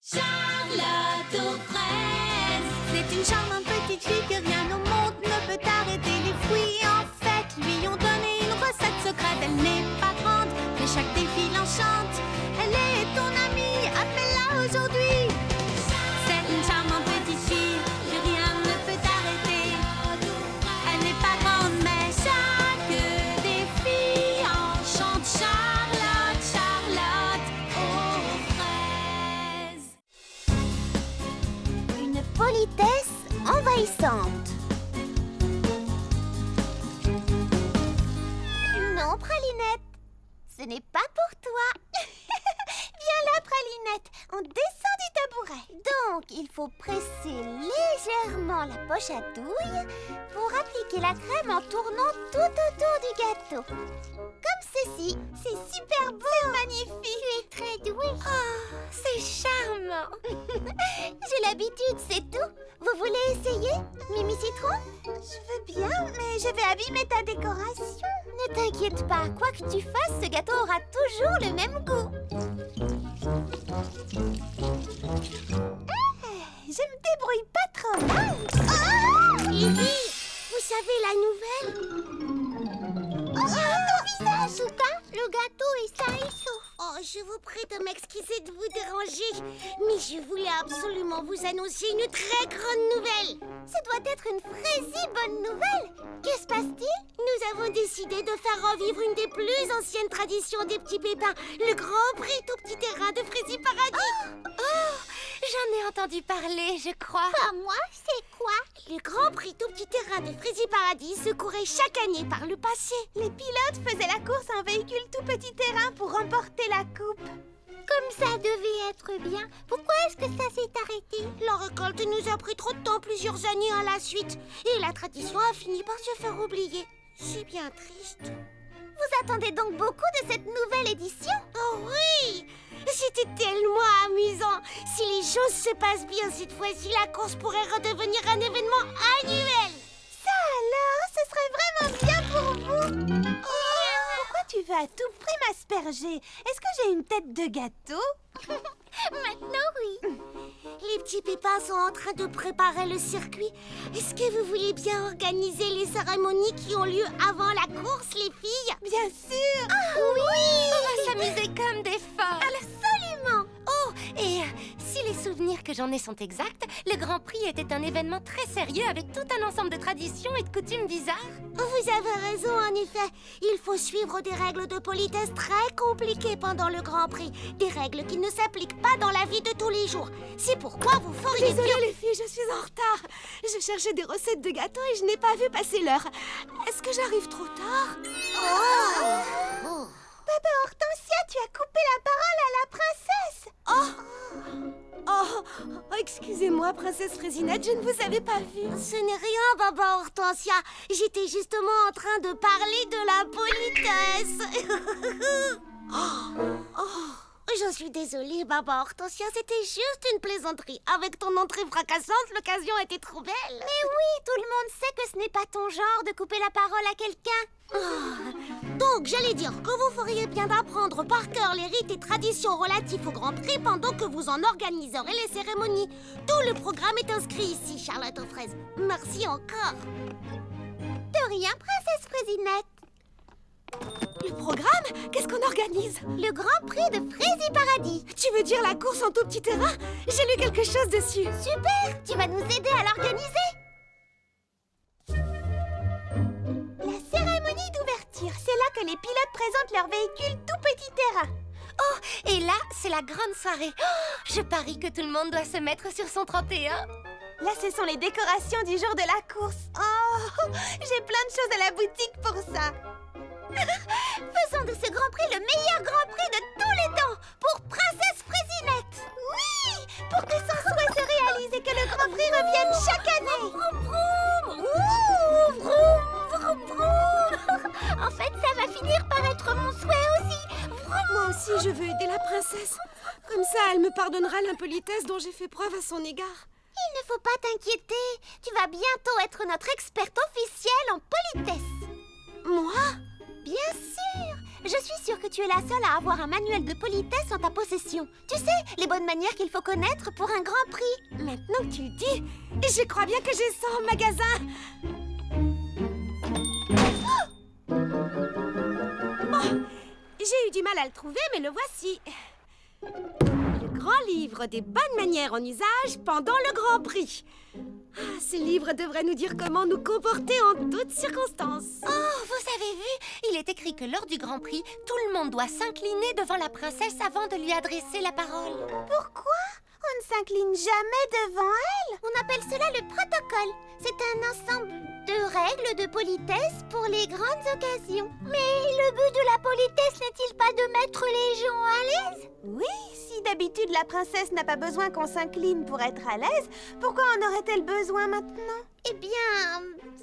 Charlotte aux fraises. C'est une charmante petite fille que rien au monde ne peut arrêter. Les fruits en fait lui ont donné une recette secrète. Elle n'est pas grande, mais chaque défi l'enchante. Elle est ton amie, appelle-la aujourd'hui. C'est une charmante petite fille que rien ne peut arrêter. Elle n'est pas grande, mais chaque défi enchante. Charlotte, Charlotte aux fraises. Une politesse envahissante. Non, Pralinette, ce n'est pas pour toi. Viens là, Pralinette, on descend du tabouret. Donc, il faut presser légèrement la poche à douille pour appliquer la crème en tournant tout autour du gâteau. Comme ceci. C'est super beau. C'est magnifique. Tu es très douée. Oh, c'est charmant. J'ai l'habitude, c'est tout. Vous voulez essayer, Mimi Citron? Je veux bien, mais je vais abîmer ta décoration. Ne t'inquiète pas, quoi que tu fasses, ce gâteau aura toujours le même goût. Je me débrouille pas trop mal. Oh Lily, vous savez la nouvelle? Oh, ton visage! En tout cas, le gâteau est sain et sauf. Oh, je vous prie de m'excuser de vous déranger, mais je voulais absolument vous annoncer une très grande nouvelle. Ça doit être une fraisi bonne nouvelle. Que se passe-t-il? Nous avons décidé de faire revivre une des plus anciennes traditions des petits pépins, le Grand Prix tout petit terrain de Fraisi Paradis. Oh, j'en ai entendu parler, je crois. Pas moi, c'est quoi? Le Grand Prix tout petit terrain de Fraisi Paradis se courait chaque année par le passé. Les pilotes faisaient la course en véhicule tout petit terrain pour remporter la coupe. Comme ça devait être bien. Pourquoi est-ce que ça s'est arrêté? La récolte nous a pris trop de temps plusieurs années à la suite. Et la tradition a fini par se faire oublier. C'est bien triste. Vous attendez donc beaucoup de cette nouvelle édition? Oh oui! C'était tellement amusant. Si les choses se passent bien cette fois-ci, la course pourrait redevenir un événement annuel. Ça alors, ce serait vraiment bien pour vous. Pourquoi tu veux à tout prix m'asperger? Est-ce que j'ai une tête de gâteau? Maintenant, oui. Les petits pépins sont en train de préparer le circuit. Est-ce que vous voulez bien organiser les cérémonies qui ont lieu avant la course, les filles? Bien sûr. Ah oui! On va s'amuser comme des folles. Absolument. Oh, et si les souvenirs que j'en ai sont exacts, le Grand Prix était un événement très sérieux avec tout un ensemble de traditions et de coutumes bizarres. Vous avez raison, en effet. Il faut suivre des règles de politesse très compliquées pendant le Grand Prix. Des règles qui ne s'appliquent pas dans la vie de tous les jours. C'est pourquoi vous feriez Désolée bien... les filles, je suis en retard. Je cherchais des recettes de gâteaux et je n'ai pas vu passer l'heure. Est-ce que j'arrive trop tard? Oh. Papa Hortensia, tu as coupé la parole à la princesse. Oh, excusez-moi, princesse Frésinette, je ne vous avais pas vue. Ce n'est rien, Baba Hortensia. J'étais justement en train de parler de la politesse. J'en suis désolée, Baba Hortensia. C'était juste une plaisanterie. Avec ton entrée fracassante, l'occasion était trop belle. Mais oui, tout le monde sait que ce n'est pas ton genre de couper la parole à quelqu'un. Donc, j'allais dire que vous feriez bien d'apprendre par cœur les rites et traditions relatifs au Grand Prix pendant que vous en organiserez les cérémonies. Tout le programme est inscrit ici, Charlotte aux fraises. Merci encore. De rien, princesse Frésinette. Le programme? Qu'est-ce qu'on organise? Le Grand Prix de Fraisi Paradis. Tu veux dire la course en tout petit terrain? J'ai lu quelque chose dessus. Super, tu vas nous aider à l'organiser. La cérémonie d'ouverture, c'est là que les pilotes présentent leur véhicule tout petit terrain. Oh, et là, c'est la grande soirée. Oh, je parie que tout le monde doit se mettre sur son 31. Là, ce sont les décorations du jour de la course. Oh, j'ai plein de choses à la boutique pour ça. Faisons de ce Grand Prix le meilleur Grand Prix de tous les temps pour Princesse Frésinette. Oui, pour que son souhait se réalise et que le Grand Prix revienne chaque année. Vroom, vroom. Vroom, vroom, vroom. En fait, ça va finir par être mon souhait aussi. Vroom. Moi aussi, je veux aider la princesse. Comme ça, elle me pardonnera l'impolitesse dont j'ai fait preuve à son égard. Il ne faut pas t'inquiéter. Tu vas bientôt être notre experte officielle en politesse. Moi? Bien sûr. Je suis sûre que tu es la seule à avoir un manuel de politesse en ta possession. Tu sais, les bonnes manières qu'il faut connaître pour un grand prix. Maintenant que tu le dis, je crois bien que j'ai ça en magasin. Oh, j'ai eu du mal à le trouver, mais le voici. Le grand livre des bonnes manières en usage pendant le Grand Prix. Ah, ce livre devrait nous dire comment nous comporter en toutes circonstances. Oh, vous avez vu? Il est écrit que lors du Grand Prix, tout le monde doit s'incliner devant la princesse avant de lui adresser la parole. Pourquoi? On ne s'incline jamais devant elle. On appelle cela le protocole. C'est un ensemble de règles de politesse pour les grandes occasions. Mais le but de la politesse n'est-il pas de mettre les gens à l'aise? Oui, si d'habitude la princesse n'a pas besoin qu'on s'incline pour être à l'aise, pourquoi en aurait-elle besoin maintenant? Eh bien,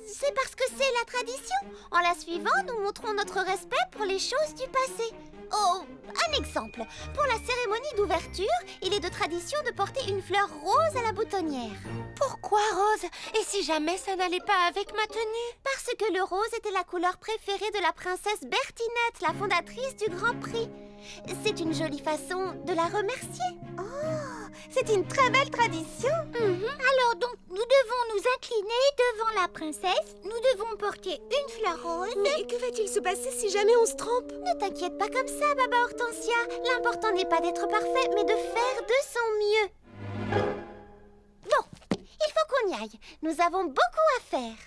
c'est parce que c'est la tradition. En la suivant, nous montrons notre respect pour les choses du passé. Oh, un exemple. Pour la cérémonie d'ouverture, il est de tradition de porter une fleur rose à la boutonnière. Pourquoi rose? Et si jamais ça n'allait pas avec ma tenue? Parce que le rose était la couleur préférée de la princesse Bertinette, la fondatrice du Grand Prix. C'est une jolie façon de la remercier. Oh, c'est une très belle tradition. Alors donc, nous devons nous incliner devant la princesse. Nous devons porter une fleur rose. Mais que va-t-il se passer si jamais on se trompe? Ne t'inquiète pas comme ça, Baba Hortensia. L'important n'est pas d'être parfait, mais de faire de son mieux. Bon, il faut qu'on y aille. Nous avons beaucoup à faire.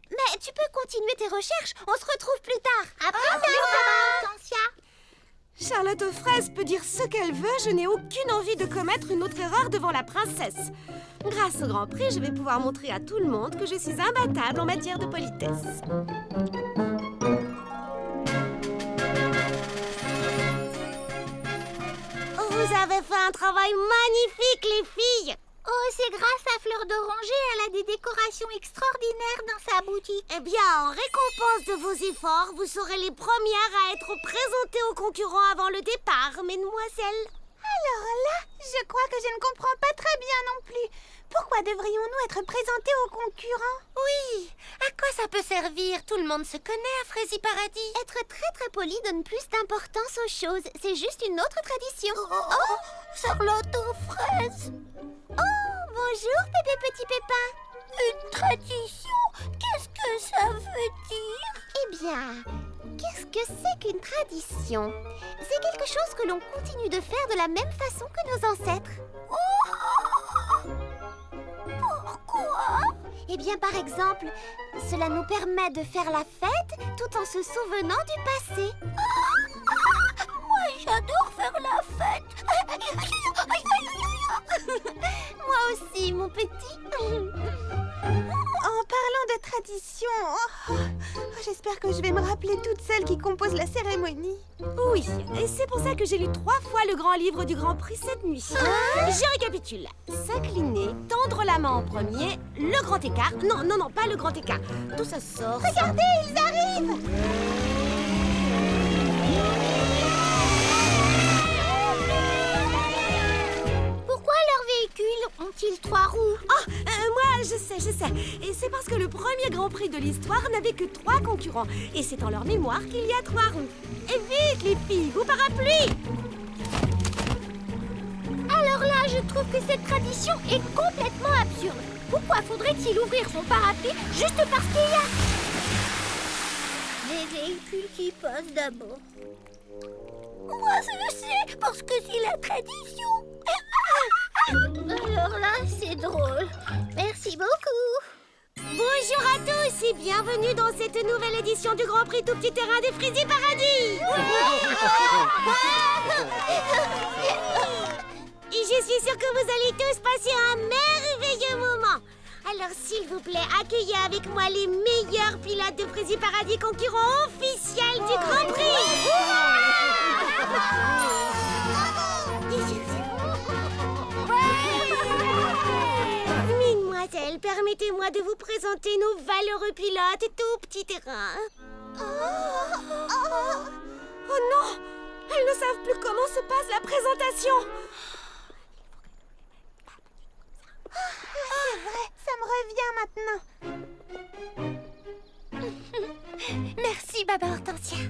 Mais tu peux continuer tes recherches. On se retrouve plus tard. À bientôt, Baba Hortensia. Charlotte aux fraises peut dire ce qu'elle veut, je n'ai aucune envie de commettre une autre erreur devant la princesse. Grâce au Grand Prix, je vais pouvoir montrer à tout le monde que je suis imbattable en matière de politesse. Vous avez fait un travail magnifique, les filles! Oh, c'est grâce à Fleur d'Oranger, elle a des décorations extraordinaires dans sa boutique. Eh bien, en récompense de vos efforts, vous serez les premières à être présentées aux concurrents avant le départ, mesdemoiselles. Alors là, je crois que je ne comprends pas très bien non plus. Pourquoi devrions-nous être présentés aux concurrents? Oui, à quoi ça peut servir? Tout le monde se connaît à Frézy Paradis. Être très très poli donne plus d'importance aux choses. C'est juste une autre tradition. Oh, Charlotte aux fraises. Oh, bonjour, Pépé Petit Pépin. Une tradition? Qu'est-ce que ça veut dire? Eh bien, qu'est-ce que c'est qu'une tradition? C'est quelque chose que l'on continue de faire de la même façon que nos ancêtres. Pourquoi? Eh bien, par exemple, cela nous permet de faire la fête tout en se souvenant du passé. Moi, j'adore faire la fête. Moi aussi, mon petit. En parlant de tradition, j'espère que je vais me rappeler toutes celles qui composent la cérémonie. Oui, et c'est pour ça que j'ai lu 3 fois le grand livre du Grand Prix cette nuit. Je récapitule. S'incliner, tendre la main en premier, le grand écart. Non, pas le grand écart. Tout ça sort. Regardez, ils arrivent! Pourquoi leurs véhicules ont-ils 3 roues? Moi, je sais. Et c'est parce que le premier Grand Prix de l'histoire n'avait que 3 concurrents. Et c'est en leur mémoire qu'il y a 3 roues. Et vite, les filles, vos parapluies! Alors là, je trouve que cette tradition est complètement absurde. Pourquoi faudrait-il ouvrir son parapluie juste parce qu'il y a des véhicules qui passent d'abord? Moi, je sais, parce que c'est la tradition. Alors là, c'est drôle. Merci beaucoup. Bonjour à tous et bienvenue dans cette nouvelle édition du Grand Prix Tout Petit Terrain des Frézy Paradis. Et je suis sûre que vous allez tous passer un merveilleux moment. Alors s'il vous plaît, accueillez avec moi les meilleurs pilotes de Frézy Paradis, concurrents officiels du Grand Prix. Mesdemoiselles, permettez-moi de vous présenter nos valeureux pilotes Tout Petit Terrain. Oh non! Elles ne savent plus comment se passe la présentation. C'est vrai, ça me revient maintenant. Merci, Baba Hortensia.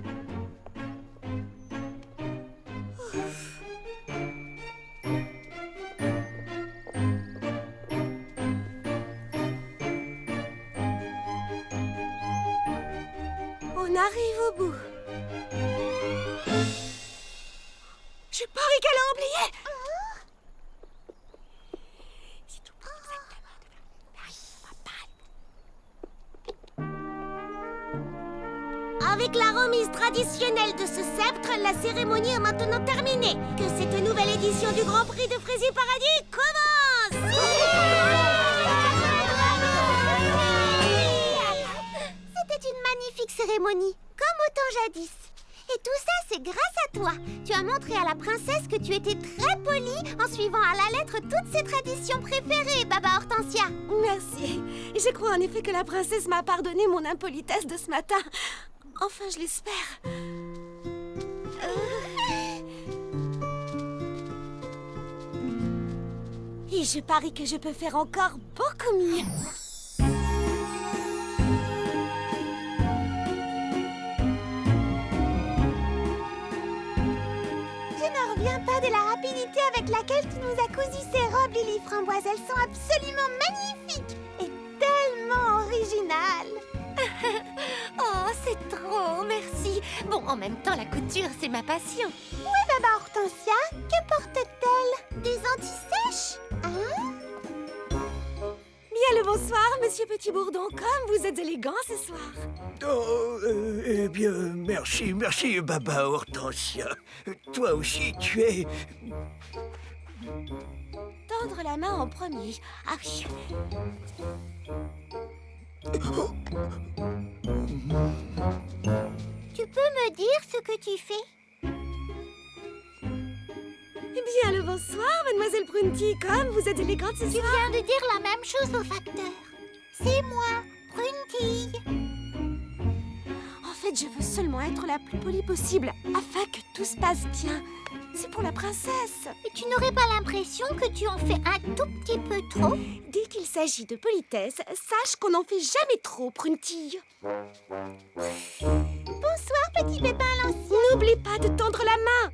arrive au bout. Je parie qu'elle a oublié. C'est tout exactement. Avec la remise traditionnelle de ce sceptre, la cérémonie est maintenant terminée. Que cette nouvelle édition du Grand Prix de Frézy Paradis commence. C'était une magnifique cérémonie, comme au temps jadis. Et tout ça, c'est grâce à toi. Tu as montré à la princesse que tu étais très polie en suivant à la lettre toutes ses traditions préférées, Baba Hortensia. Merci. Je crois en effet que la princesse m'a pardonné mon impolitesse de ce matin. Enfin, je l'espère. Et je parie que je peux faire encore beaucoup mieux. Je ne reviens pas de la rapidité avec laquelle tu nous as cousu ces robes, Lily Framboise. Elles sont absolument magnifiques et tellement originales. Oh, c'est trop, merci. Bon, en même temps, la couture, c'est ma passion. Où est Baba Hortensia? Que porte-t-elle? Des anti-sèches? Hein? Bien le bonsoir, monsieur Petit Bourdon. Comme vous êtes élégant ce soir. Oh, eh bien, merci, Baba Hortensia. Toi aussi, tu es... Tendre la main en premier. Ah oui. Tu peux me dire ce que tu fais? Bien le bonsoir, mademoiselle Prunty. Comme vous êtes élégante ce soir. Tu viens de dire la même chose au facteur. C'est moi, Prunty. En fait, je veux seulement être la plus polie possible, afin que tout se passe bien. C'est pour la princesse. Et tu n'aurais pas l'impression que tu en fais un tout petit peu trop? Dès qu'il s'agit de politesse, sache qu'on n'en fait jamais trop, Prunty. Bonsoir, petit pépin l'ancien. N'oublie pas de tendre la main.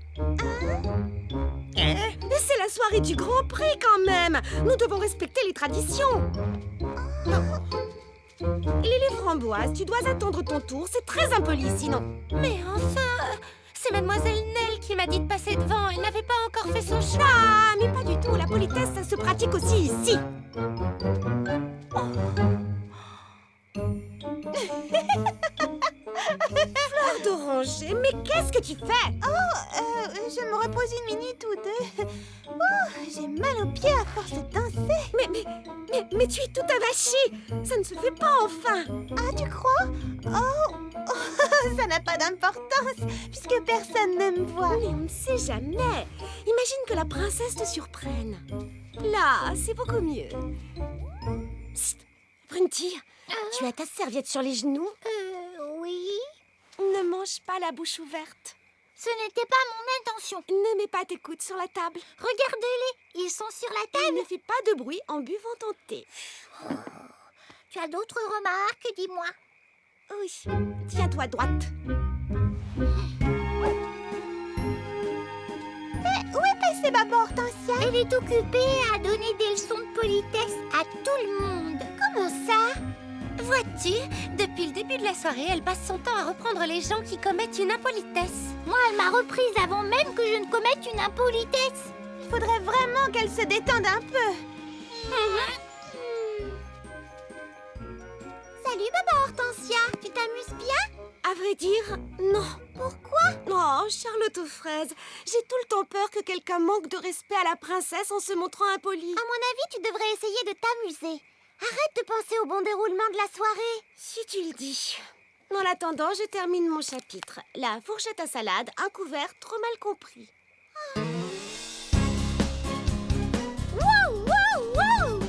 C'est la soirée du Grand Prix quand même. Nous devons respecter les traditions. Lily Framboise, tu dois attendre ton tour. C'est très impoli sinon. Mais enfin, c'est mademoiselle Nell qui m'a dit de passer devant. Elle n'avait pas encore fait son choix. Ah, mais pas du tout. La politesse, ça se pratique aussi ici. Fleur d'oranger, mais qu'est-ce que tu fais? Je me repose une minute ou deux. Oh, j'ai mal aux pieds à force de danser. Mais tu es toute avachie. Ça ne se fait pas enfin. Ah, tu crois? Oh, ça n'a pas d'importance, puisque personne ne me voit. Mais on ne sait jamais. Imagine que la princesse te surprenne. Là, c'est beaucoup mieux. Psst, Prunty, tu as ta serviette sur les genoux? Oui. Ne mange pas la bouche ouverte. Ce n'était pas mon intention. Ne mets pas tes coudes sur la table. Regardez-les, ils sont sur la table. Ne fais pas de bruit en buvant ton thé. Tu as d'autres remarques, dis-moi. Oui, tiens-toi droite. Où est passée Baba Hortensia? Elle est occupée à donner des leçons de politesse à tout le monde. Comment ça? Vois-tu, depuis le début de la soirée, elle passe son temps à reprendre les gens qui commettent une impolitesse. Moi, elle m'a reprise avant même que je ne commette une impolitesse. Il faudrait vraiment qu'elle se détende un peu. Salut Baba Hortensia, tu t'amuses bien? À vrai dire, non. Pourquoi? Oh, Charlotte aux fraises, j'ai tout le temps peur que quelqu'un manque de respect à la princesse en se montrant impoli. À mon avis, tu devrais essayer de t'amuser. Arrête de penser au bon déroulement de la soirée. Si tu le dis. En attendant, je termine mon chapitre. La fourchette à salade, un couvert trop mal compris. Wow, wow, wow!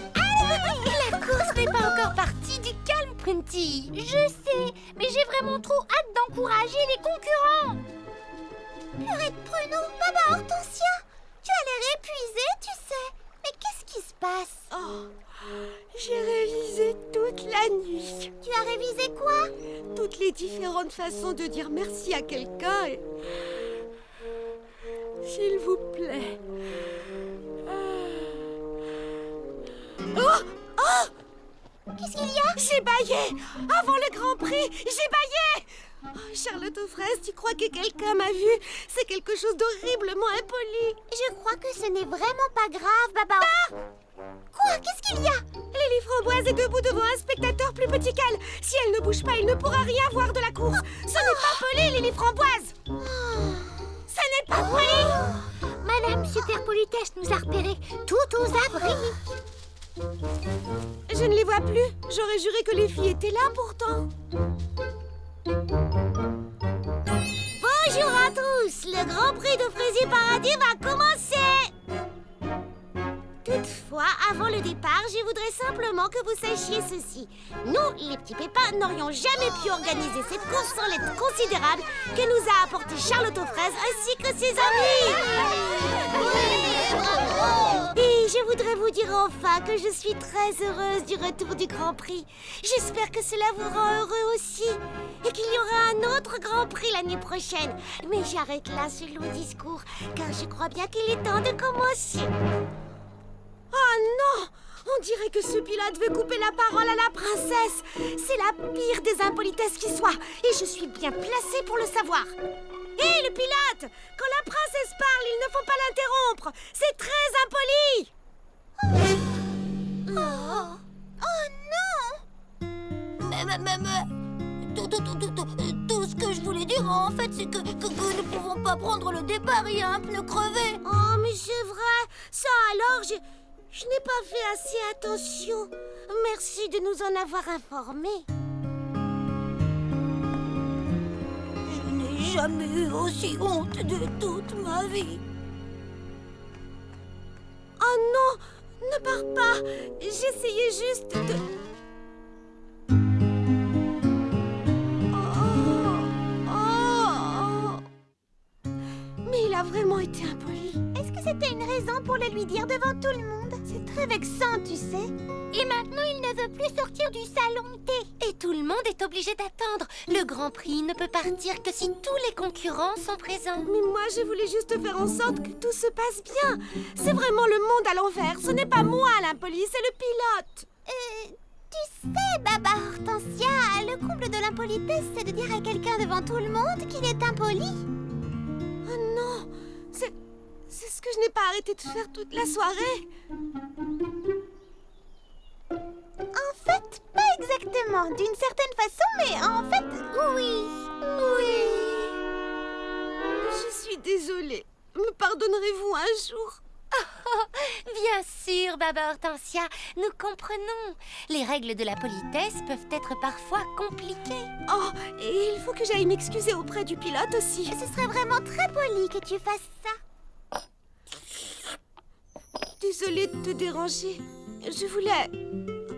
La course n'est pas encore partie, du calme, Prunty. Je sais, mais j'ai vraiment trop hâte d'encourager les concurrents. Purée de pruneau, Baba Hortensia, tu as l'air épuisée, tu sais. Mais qu'est-ce qui se passe? Oh, j'ai révisé toute la nuit. Tu as révisé quoi? Toutes les différentes façons de dire merci à quelqu'un et... S'il vous plaît. Oh! Qu'est-ce qu'il y a? J'ai bâillé! Avant le Grand Prix, j'ai bâillé! Charlotte aux fraises, tu crois que quelqu'un m'a vu? C'est quelque chose d'horriblement impoli. Je crois que ce n'est vraiment pas grave, Baba. Quoi? Qu'est-ce qu'il y a? Lily Framboise est debout devant un spectateur plus petit qu'elle. Si elle ne bouge pas, il ne pourra rien voir de la course. Ce n'est pas poli, Lily Framboise. Ce n'est pas poli. Madame Super Politesse nous a repérés, tout aux abris. Je ne les vois plus. J'aurais juré que les filles étaient là pourtant. Bonjour à tous. Le Grand Prix de Fraisier Paradis va commencer. Toutefois, avant le départ, je voudrais simplement que vous sachiez ceci. Nous, les petits pépins, n'aurions jamais pu organiser cette course sans l'aide considérable que nous a apporté Charlotte aux fraises ainsi que ses amis. Et je voudrais vous dire enfin que je suis très heureuse du retour du Grand Prix. J'espère que cela vous rend heureux aussi et qu'il y aura un autre Grand Prix l'année prochaine. Mais j'arrête là ce long discours car je crois bien qu'il est temps de commencer. Oh non! On dirait que ce pilote veut couper la parole à la princesse. C'est la pire des impolitesses qui soit. Et je suis bien placée pour le savoir. Hé, le pilote! Quand la princesse parle, il ne faut pas l'interrompre. C'est très impoli. Oh non! Tout ce que je voulais dire, en fait, c'est que nous ne pouvons pas prendre le départ. Il y a un pneu crevé. Oh, mais c'est vrai. Ça alors, je n'ai pas fait assez attention. Merci de nous en avoir informés. Je n'ai jamais eu aussi honte de toute ma vie. Oh non! Ne pars pas! J'essayais juste de... Mais il a vraiment été impoli. Est-ce que c'était une raison pour le lui dire devant tout le monde? C'est très vexant, tu sais. Et maintenant, il ne veut plus sortir du salon de thé. Et tout le monde est obligé d'attendre. Le Grand Prix ne peut partir que si tous les concurrents sont présents. Mais moi, je voulais juste faire en sorte que tout se passe bien. C'est vraiment le monde à l'envers. Ce n'est pas moi l'impoli, c'est le pilote. Tu sais, Baba Hortensia, le comble de l'impolitesse, c'est de dire à quelqu'un devant tout le monde qu'il est impoli. Oh non, c'est ce que je n'ai pas arrêté de faire toute la soirée. En fait, pas exactement, d'une certaine façon, mais en fait, oui. Je suis désolée. Me pardonnerez-vous un jour? Bien sûr, Baba Hortensia, nous comprenons. Les règles de la politesse peuvent être parfois compliquées. Oh, et il faut que j'aille m'excuser auprès du pilote aussi. Ce serait vraiment très poli que tu fasses ça. Désolée de te déranger. Je voulais...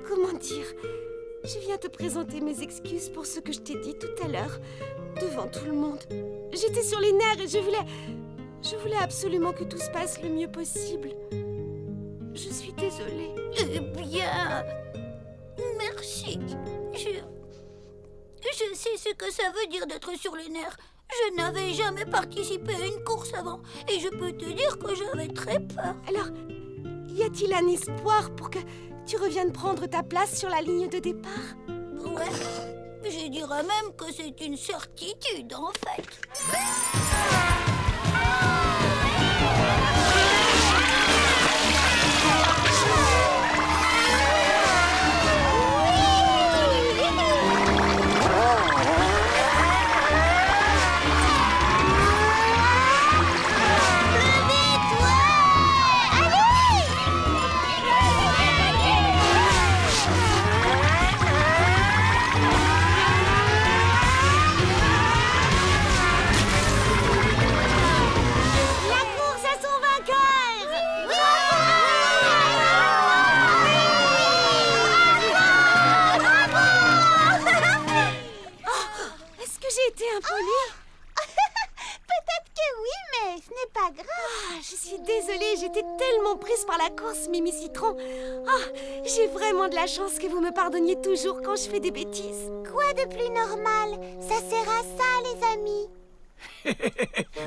Comment dire? Je viens te présenter mes excuses pour ce que je t'ai dit tout à l'heure, devant tout le monde. J'étais sur les nerfs et je voulais absolument que tout se passe le mieux possible. Je suis désolée. Eh bien, merci. Je sais ce que ça veut dire d'être sur les nerfs. Je n'avais jamais participé à une course avant et je peux te dire que j'avais très peur. Alors, y a-t-il un espoir pour que tu reviennes prendre ta place sur la ligne de départ? Ouais, je dirais même que c'est une certitude en fait. Peut-être que oui, mais ce n'est pas grave. Je suis désolée, j'étais tellement prise par la course, Mimi Citron. J'ai vraiment de la chance que vous me pardonniez toujours quand je fais des bêtises. Quoi de plus normal? Ça sert à ça, les amis.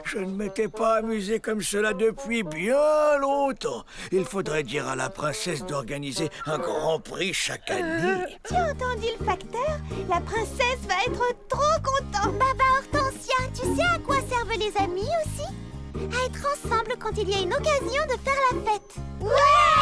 Je ne m'étais pas amusé comme cela depuis bien longtemps. Il faudrait dire à la princesse d'organiser un grand prix chaque année. Tu as entendu le facteur? La princesse va être trop contente. Baba Hortensia, tu sais à quoi servent les amis aussi? À être ensemble quand il y a une occasion de faire la fête. Ouais!